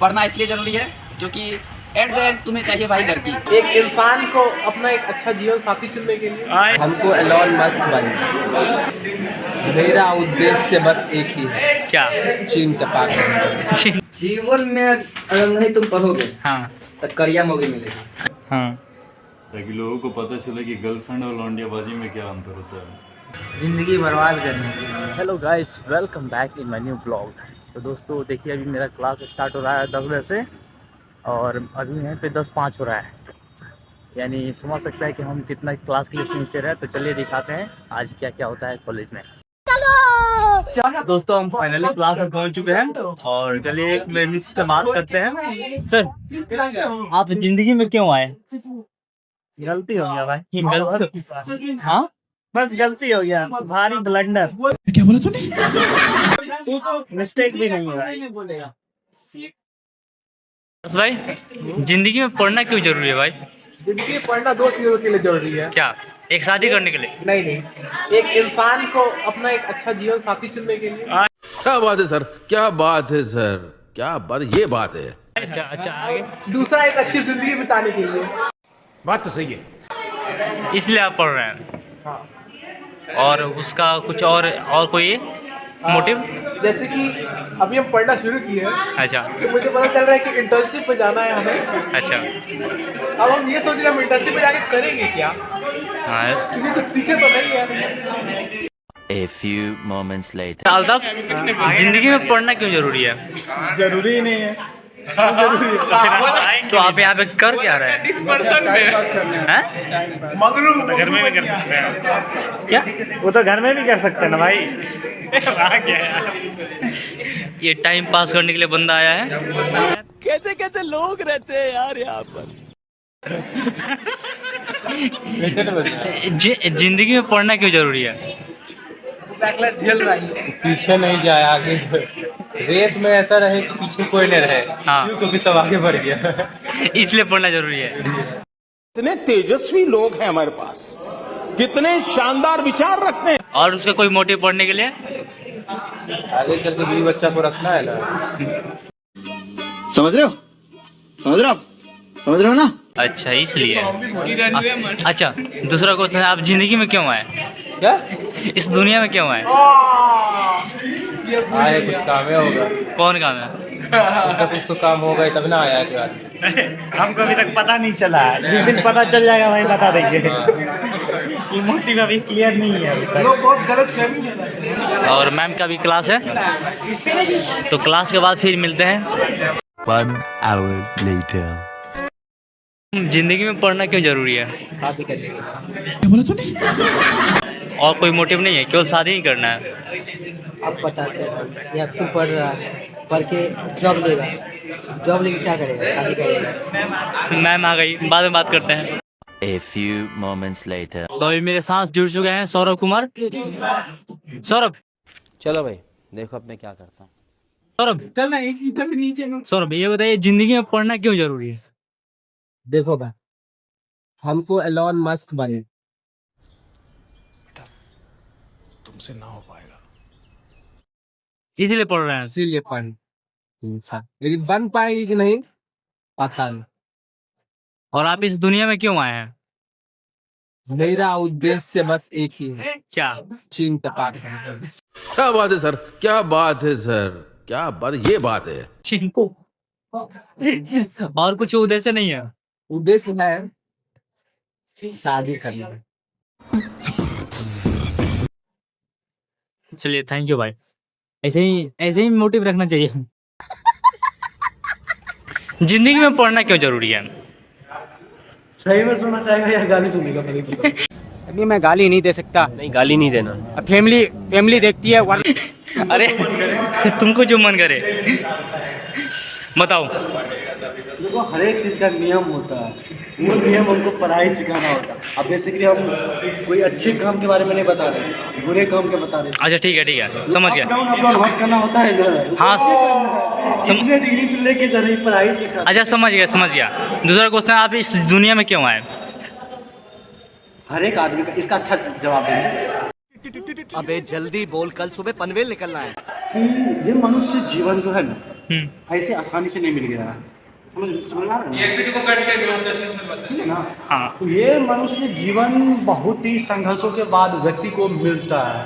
पढ़ना इसलिए ज़रूरी है क्योंकि एट द एंड तुम्हें चाहिए भाई लड़की। एक इंसान को अपना एक अच्छा जीवन साथी चुनने के लिए हमको एलॉन मस्क बनना। मेरा उद्देश्य बस एक ही है, क्या? चीन टपा कर। जीवन में अगर नहीं तुम पढ़ोगे हाँ तो करिया मौके मिलेगी। हाँ। ताकि लोगों को पता चले कि गर्लफ्रेंड और लौंडियाबाजी में क्या अंतर होता है। जिंदगी बर्बाद करने के लिए। Hello guys, welcome back in my new blog. तो दोस्तों देखिए, अभी मेरा क्लास स्टार्ट हो रहा है 10 बजे से और अभी यहाँ पे 10:05 हो रहा है। यानी समझ सकता है कि हम कितना क्लास के लिए सिंसियर है। तो चलिए दिखाते हैं आज क्या क्या होता है कॉलेज में। दोस्तों हम फाइनली क्लास में पहुंच चुके हैं और चलिए एक मिस से बात करते हैं। सर, आप जिंदगी में क्यों आए? गलती हो गया भाई। गलती? हाँ, बस गलती हो गया, भारी ब्लंडर। क्या बोला तूने? मिस्टेक भी नहीं है भाई। जिंदगी में पढ़ना क्यों जरूरी है भाई? जिंदगी में पढ़ना दो चीजों के लिए जरूरी है। क्या? एक शादी करने के लिए? नहीं, एक इंसान को अपना एक अच्छा जीवन साथी चुनने के लिए। क्या बात है सर, क्या बात है सर, क्या बात, ये बात है। अच्छा अच्छा, आगे? दूसरा एक अच्छी जिंदगी बिताने के लिए। बात तो सही है। इसलिए आप पढ़ रहे हैं? हाँ। और उसका कुछ और कोई मोटिव? जैसे कि अभी हम पढ़ना शुरू किए हैं अच्छा तो मुझे पता चल रहा है कि इंटर्नशिप पे जाना है हमें। अच्छा। अब हम ये सोच रहे हैं हम इंटर्नशिप पे जाके करेंगे क्या, हाँ, क्योंकि कुछ सीखे तो नहीं है। A few moments later. Altaf, जिंदगी में पढ़ना क्यों जरूरी है? जरूरी ही नहीं है। तो आप यहाँ पे कर क्या रहे हैं? घर में भी कर सकते हैं क्या? वो तो घर में भी कर सकते हैं ना भाई। ये टाइम पास करने के लिए बंदा आया है। कैसे कैसे लोग रहते हैं यार यहाँ पर। जिंदगी में पढ़ना क्यों जरूरी है? पीछे नहीं जाए, आगे रेस में ऐसा रहे कि पीछे कोई नहीं रहे। हाँ। क्योंकि सब आगे बढ़ गया। इसलिए पढ़ना जरूरी है। कितने तेजस्वी लोग हैं हमारे पास, कितने शानदार विचार रखते हैं। और उसका कोई मोटिव पढ़ने के लिए? आगे चल के बीवी बच्चा को रखना है ना। समझ रहे हो? समझ रहे हो आप? समझ रहे हो ना? अच्छा, इसलिए। अच्छा, दूसरा क्वेश्चन है, आप जिंदगी में क्यों आए? क्या? इस दुनिया में क्यों आए? आए कुछ काम है होगा। कौन काम है? उसका कुछ तो काम होगा ही तब ना आया के बाद। हमको अभी तक पता नहीं चला है, जिस दिन पता चल जाएगा भाई बता देंगे। ये मोटिव अभी क्लियर नहीं है अभी तक। लोग बहुत गलत फहमी है। और मैम का भी क्लास है, तो क्लास के बाद फिर मिलते हैं। 1 hour later. जिंदगी में पढ़ना क्यों जरूरी है? शादी करने के लिए। क्या बोला तूने? और कोई मोटिव नहीं है, केवल शादी ही करना है? अब बताते हैं या तू पढ़ रहा है, पढ़ के जॉब लेगा, जॉब लेके क्या करेगा? शादी करेगा। मैम आ गई, बाद में बात करते हैं। A few moments later. तो अभी मेरे साथ जुड़ चुके हैं सौरभ कुमार। सौरभ, चलो भाई, देखो अब मैं क्या करता हूँ। सौरभ चलना नीचे। सौरभ, ये बताइए जिंदगी में पढ़ना क्यों जरूरी है? देखो भाई, हमको एलॉन मस्क बने। तुमसे ना हो पाएगा। इसीलिए पढ़ रहे हैं? इसीलिए पढ़, लेकिन बन पाएगी कि नहीं पता नहीं। और आप इस दुनिया में क्यों आए हैं? मेरा उद्देश्य बस एक ही है, क्या? चीन टपा कर। क्या बात है सर, क्या बात है सर, क्या बात, ये बात है। चिंपू। और कुछ उद्देश्य नहीं है? उद्देश्य है शादी करना। चलिए, थैंक यू भाई। ऐसे ही मोटिव रखना चाहिए। जिंदगी में पढ़ना क्यों जरूरी है? सही में सुनना चाहेगा या गाली सुनेगा? अभी मैं गाली नहीं दे सकता। नहीं, गाली नहीं देना। अब फैमिली देखती है अरे तुमको जो मन करे बताओ। देखो, हर एक चीज का नियम होता है, वो नियम हमको पढ़ाई सिखाना होता है। अब बेसिकली हम कोई अच्छे काम के बारे में नहीं बता रहे, बुरे काम के बता रहे। अच्छा ठीक है, समझ गया। अपना वर्क करना होता है ना। हाँ, कितने डिग्री पे लेके जा रही पढ़ाई सिखा। अच्छा समझ गया। दूसरा क्वेश्चन, आप इस दुनिया में क्यों आए? हर एक आदमी का इसका अच्छा जवाब देंगे। अबे जल्दी बोल, कल सुबह पनवेल निकलना है। कि ये मनुष्य जीवन जो है ना, ऐसे आसानी से नहीं मिल गया। समझ आ रहा है ना? हाँ। तो ये मनुष्य जीवन बहुत ही संघर्षों के बाद व्यक्ति को मिलता है।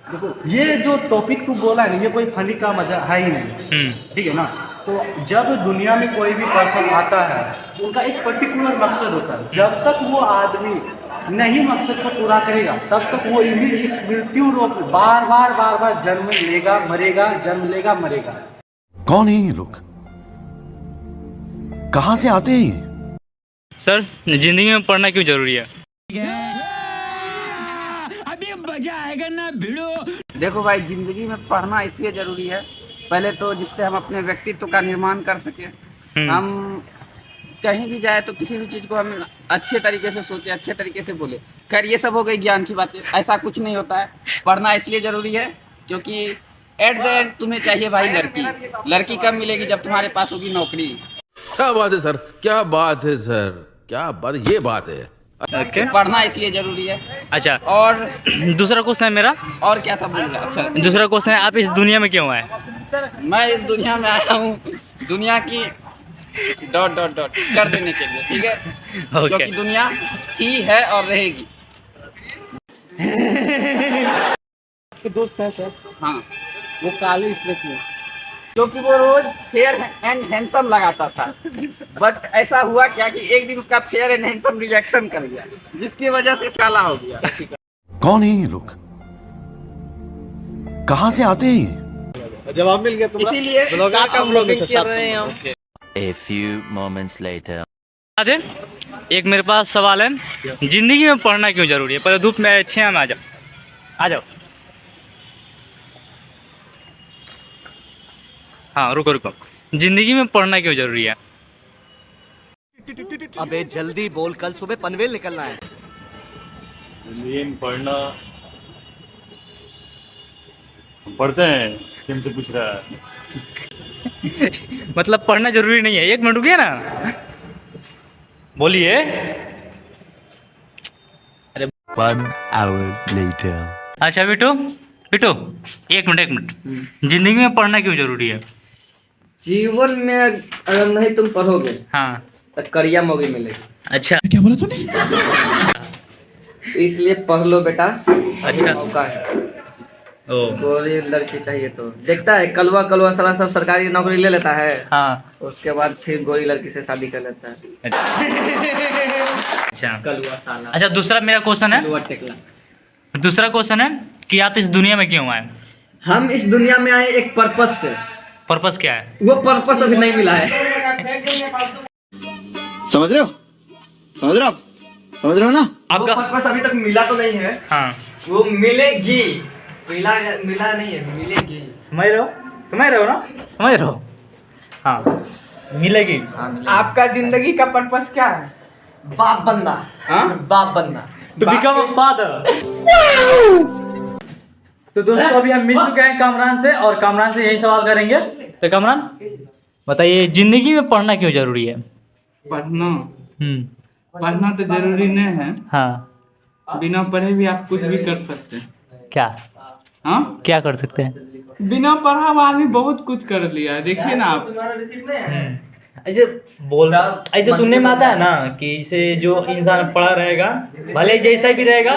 देखो ये जो टॉपिक तू बोला है ना, ये कोई फनी का मजा है ही नहीं, ठीक है ना। तो जब दुनिया में कोई भी पर्सन आता है, उनका एक पर्टिकुलर मकसद होता है। जब तक वो आदमी नहीं मकसद को पूरा करेगा, तब तक वो इस मृत्यु रोग में बार बार जन्म लेगा मरेगा, जन्म लेगा मरेगा। कौन है ये लोग? कहाँ से आते हैं? सर, जिंदगी में पढ़ना क्यों जरूरी है? देखो भाई, जिंदगी में पढ़ना इसलिए जरूरी है, पहले तो जिससे हम अपने व्यक्तित्व का निर्माण कर सके। हम कहीं भी जाए तो किसी भी चीज़ को हम अच्छे तरीके से सोचे, अच्छे तरीके से बोले। खैर ये सब हो गई ज्ञान की बातें, ऐसा कुछ नहीं होता है। पढ़ना इसलिए ज़रूरी है क्योंकि एट द एंड तुम्हें चाहिए भाई लड़की। लड़की कब मिलेगी? जब तुम्हारे पास होगी नौकरी। क्या बात है सर, क्या बात है सर, क्या बात, ये बात है। ओके। पढ़ना इसलिए ज़रूरी है। अच्छा, और दूसरा क्वेश्चन है मेरा। और क्या था बोल रहा? अच्छा, दूसरा क्वेश्चन है, आप इस दुनिया में क्यों आए? मैं इस दुनिया में आया हूँ दुनिया की ... कर देने के लिए, ठीक है? क्योंकि दुनिया थी, है और रहेगी। दोस्त है सर, हाँ, वो काले इसलिए किए क्योंकि वो रोज फेयर एंड हैंडसम लगाता था। बट ऐसा हुआ क्या कि एक दिन उसका फेयर एंड हैंडसम रिएक्शन कर गया, जिसकी वजह से काला हो गया। कौन है ये लोग? कहाँ से आते हैं? जवाब मिल गया तुम्हारा। इसीलिए साथ हम लोग कर रहे हैं हम। A few moments later. एक मेरे पास सवाल है, जिंदगी में पढ़ना क्यों जरूरी है? पहले धूप में अच्छे में आ जाओ। हाँ, रुको। जिंदगी में पढ़ना क्यों जरूरी है? अबे जल्दी बोल, कल सुबह पनवेल निकलना है। जिंदगी में पढ़ना हम पढ़ते हैं, किन से पूछ रहा है? मतलब पढ़ना जरूरी नहीं है? एक मिनट रुकिए ना, बोलिए। अरे 1 hour later. अच्छा बिट्टू, एक मिनट। जिंदगी में पढ़ना क्यों जरूरी है? जीवन में अगर नहीं तुम पढ़ोगे हाँ, तो करिया मौगी मिलेगी। अच्छा, क्या बोला तूने? इसलिए पढ़ लो बेटा। अच्छा। मौका है। ओ, गोरी लड़की चाहिए तो देखता है, कलवा साला सब सरकारी नौकरी ले लेता है। हाँ, उसके बाद फिर गोरी लड़की से शादी कर लेता है। अच्छा। कलवा साला। अच्छा, दूसरा मेरा क्वेश्चन है। कलवा टेकला। दूसरा क्वेश्चन है कि आप इस दुनिया में क्यों आए? हम इस दुनिया में आए एक पर्पस से। पर्पस क्या है? वो पर्पस अभी नहीं मिला है। समझ रहे हो? समझ रहे हो ना? आपका पर्पस अभी तक मिला तो नहीं है। हाँ, वो मिलेगी। मिला नहीं है, मिलेगी। समझ रहे हो? हाँ, मिलेगी। आपका जिंदगी का पर्पस क्या है? बाप बनना। हाँ? बाप बनना। To become a father. तो दोस्तों, अभी हम मिल चुके हैं कामरान से, और कामरान से यही सवाल करेंगे। तो कामरान बताइए, जिंदगी में पढ़ना क्यों जरूरी है? पढ़ना तो जरूरी नहीं है। हाँ, बिना पढ़े भी आप कुछ भी कर सकते हैं। क्या? हाँ, क्या कर सकते हैं? बिना पढ़ा हुआ आदमी बहुत कुछ कर लिया है, देखिए ना आप। ऐसे सुनने में आता है ना कि इसे जो इंसान पढ़ा रहेगा, भले जैसा भी रहेगा,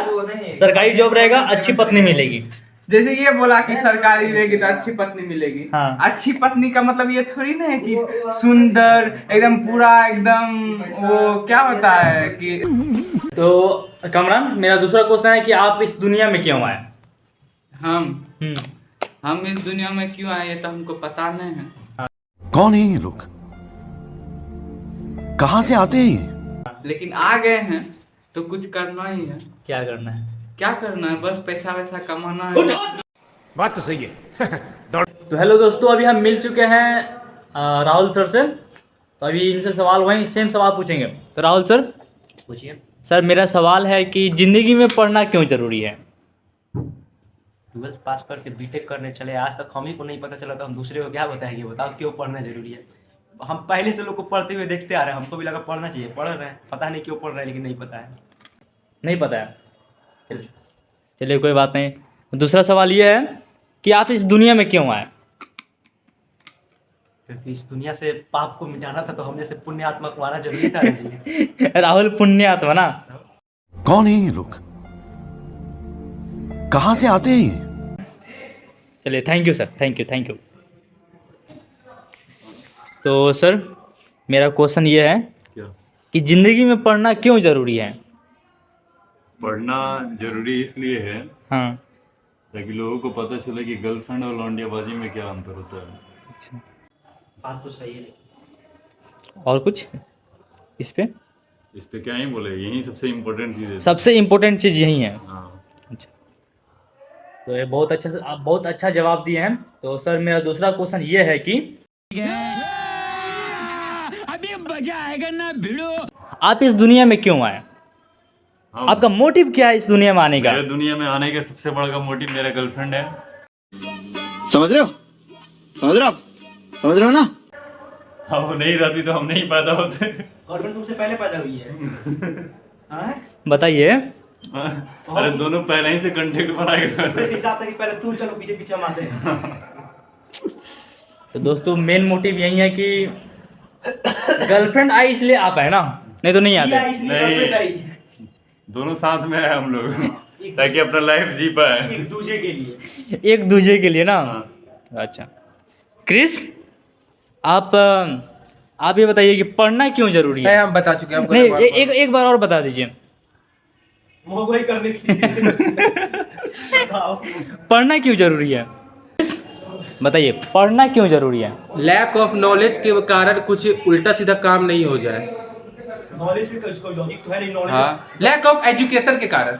सरकारी जॉब रहेगा, अच्छी पत्नी मिलेगी। जैसे ये बोला कि सरकारी रहेगी तो अच्छी पत्नी मिलेगी। हाँ। अच्छी पत्नी का मतलब ये थोड़ी ना है कि सुंदर एकदम पूरा एकदम वो क्या होता है कि। तो कामरान, मेरा दूसरा क्वेश्चन है कि आप इस दुनिया में क्यों आए? हम इस दुनिया में क्यों आए ये तो हमको पता नहीं है। कौन है ये लोग? कहाँ से आते हैं? लेकिन आ गए हैं तो कुछ करना ही है। क्या करना है? क्या करना है? बस पैसा वैसा कमाना है। बात तो सही है। तो हेलो दोस्तों, अभी हम मिल चुके हैं राहुल सर से। तो अभी इनसे सवाल वहीं सेम सवाल पूछेंगे। तो राहुल सर पूछिए। सर, मेरा सवाल है कि ज़िंदगी में पढ़ना क्यों ज़रूरी है? 12th पास करके बीटेक करने चले, आज तक हम ही को नहीं पता चला, तो हम दूसरे को क्या बताएंगे? बताओ क्यों पढ़ना जरूरी है? हम पहले से लोग को पढ़ते हुए देखते आ रहे हैं, हमको भी लगा पढ़ना चाहिए, पढ़ रहे हैं, पता नहीं क्यों पढ़ रहे हैं, लेकिन नहीं पता है। नहीं पता है? चलिए कोई बात नहीं। दूसरा सवाल ये है कि आप इस दुनिया में क्यों आए? क्योंकि इस दुनिया से पाप को मिटाना था, तो हम जैसे पुण्य आत्मा को आना जरूरी था जी। राहुल पुण्य आत्मा ना। कौन है ये लोग? कहां से आते हैं ये? चलिए, thank you sir, thank you, thank you. तो सर मेरा क्वेश्चन ये है क्या? कि ज़िंदगी में पढ़ना क्यों ज़रूरी है? पढ़ना जरूरी इसलिए है हाँ। ताकि लोगों को पता चले कि गर्लफ्रेंड और लौंडियाबाजी में क्या अंतर होता है। अच्छा, बात तो सही है, लेकिन और कुछ इस पे? इस पे क्या ही बोले, यही सबसे इम्पोर्टेंट चीज़ है। सबसे इम्पोर्टेंट चीज़ यही है। हाँ। अच्छा, तो ये बहुत अच्छा, आप बहुत अच्छा जवाब दिए हैं। तो सर मेरा दूसरा क्वेश्चन ये है कि अभी मजा आएगा ना भिड़ो। आप इस दुनिया में क्यों आए? हाँ, आपका मोटिव क्या है इस दुनिया में आने का? मेरे दुनिया में आने का सबसे बड़ा मोटिव मेरा गर्लफ्रेंड है। समझ रहे हो? समझ रहे हो आप? समझ रहे हो ना? हाँ, वो नहीं रहती तो हम नहीं पैदा होते। गर्लफ्रेंड तुमसे पहले पैदा हुई है। हाँ? बताइए। अरे दोनों पहले ही से कांटेक्ट बना के इस हिसाब था कि पहले तुम चलो, पीछे पीछे हम आते हैं। तो दोस्तों मेन मोटिव यही है कि गर्लफ्रेंड आई इसलिए आप है ना, नहीं तो नहीं किया आते। इसलिए गर्लफ्रेंड आई, दोनों साथ में है हम लोग ताकि अपना लाइफ जी पाए। एक दूसरे के लिए। एक दूसरे के लिए ना। हाँ। अच्छा क्रिस, आप ये बताइए कि पढ़ना क्यों जरूरी है? हम बता चुके हैं नहीं, एक बार और बता दीजिए। मोहब्बत करने के लिए बताओ। पढ़ना क्यों जरूरी है? बताइए, पढ़ना क्यों जरूरी है? लैक ऑफ नॉलेज के कारण कुछ उल्टा सीधा काम नहीं हो जाए। नॉलेज से कोई लॉजिक तो है नहीं, नॉलेज। हाँ, लैक ऑफ एजुकेशन के कारण।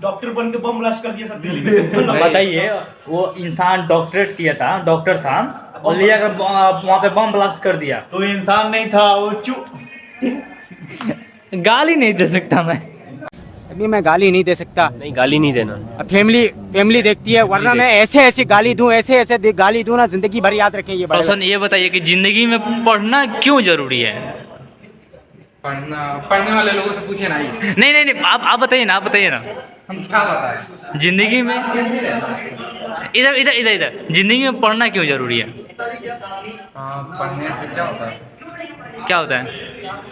डॉक्टर बन के बम ब्लास्ट कर दिया सब दिल्ली में। बताइए, वो इंसान डॉक्टरेट किया था, डॉक्टर था, और लिया कर वहाँ पे बम ब्लास्ट कर दिया। तो इंसान नहीं था, वो गाली नहीं दे सकता मैं। अभी मैं गाली नहीं दे सकता। नहीं, गाली नहीं देना। फैमिली देखती है, वरना मैं ऐसे गाली दूं, ऐसे गाली दूं ना, जिंदगी भर याद रखें ये रोशन, ये बताइए कि जिंदगी में पढ़ना क्यों जरूरी है? पढ़ने वाले लोगों से पूछे ना। नहीं, आप बताइए ना, आप बताइए ना। हम क्या बताएं? जिंदगी में इधर जिंदगी में पढ़ना क्यों जरूरी है? पढ़ने से क्या होता है? क्या होता है?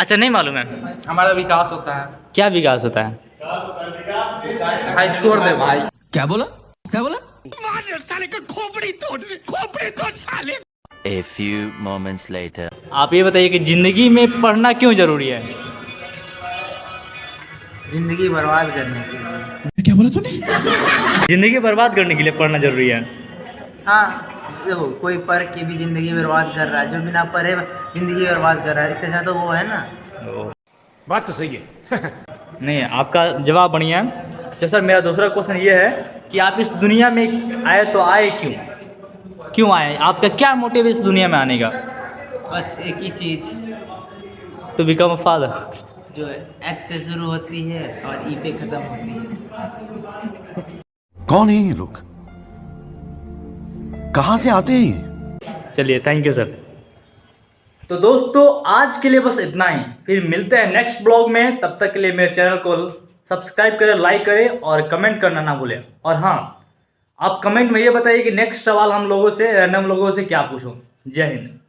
अच्छा, नहीं मालूम है। हमारा विकास होता है। क्या विकास होता है? भाई छोड़ दे भाई। क्या बोला? क्या बोला? साले का खोपड़ी तोड़ साले। A few moments later. आप ये बताइए कि जिंदगी में पढ़ना क्यों जरूरी है? जिंदगी बर्बाद करने के लिए। क्या बोला तूने? जिंदगी बर्बाद करने के लिए पढ़ना जरूरी है। हाँ, देखो कोई पढ़ के भी जिंदगी बर्बाद कर रहा है, जो बिना पढ़े जिंदगी बर्बाद कर रहा है, इससे अच्छा तो वो है ना। बात तो सही है। नहीं, आपका जवाब बढ़िया है। अच्छा सर, मेरा दूसरा क्वेश्चन ये है कि आप इस दुनिया में आए तो आए क्यों आए? आपका क्या मोटिव है इस दुनिया में आने का? बस एक ही चीज, टू बिकम अ फादर, जो एच से शुरू होती है और ई पे खत्म होती है। कौन है ये लोग? कहां से आते हैं ये? चलिए, थैंक यू सर। तो दोस्तों आज के लिए बस इतना ही, फिर मिलते हैं नेक्स्ट ब्लॉग में। तब तक के लिए मेरे चैनल को सब्सक्राइब करें, लाइक करें और कमेंट करना ना भूलें। और हाँ, आप कमेंट में ये बताइए कि नेक्स्ट सवाल हम लोगों से, रैंडम लोगों से क्या पूछूं। जय हिंद।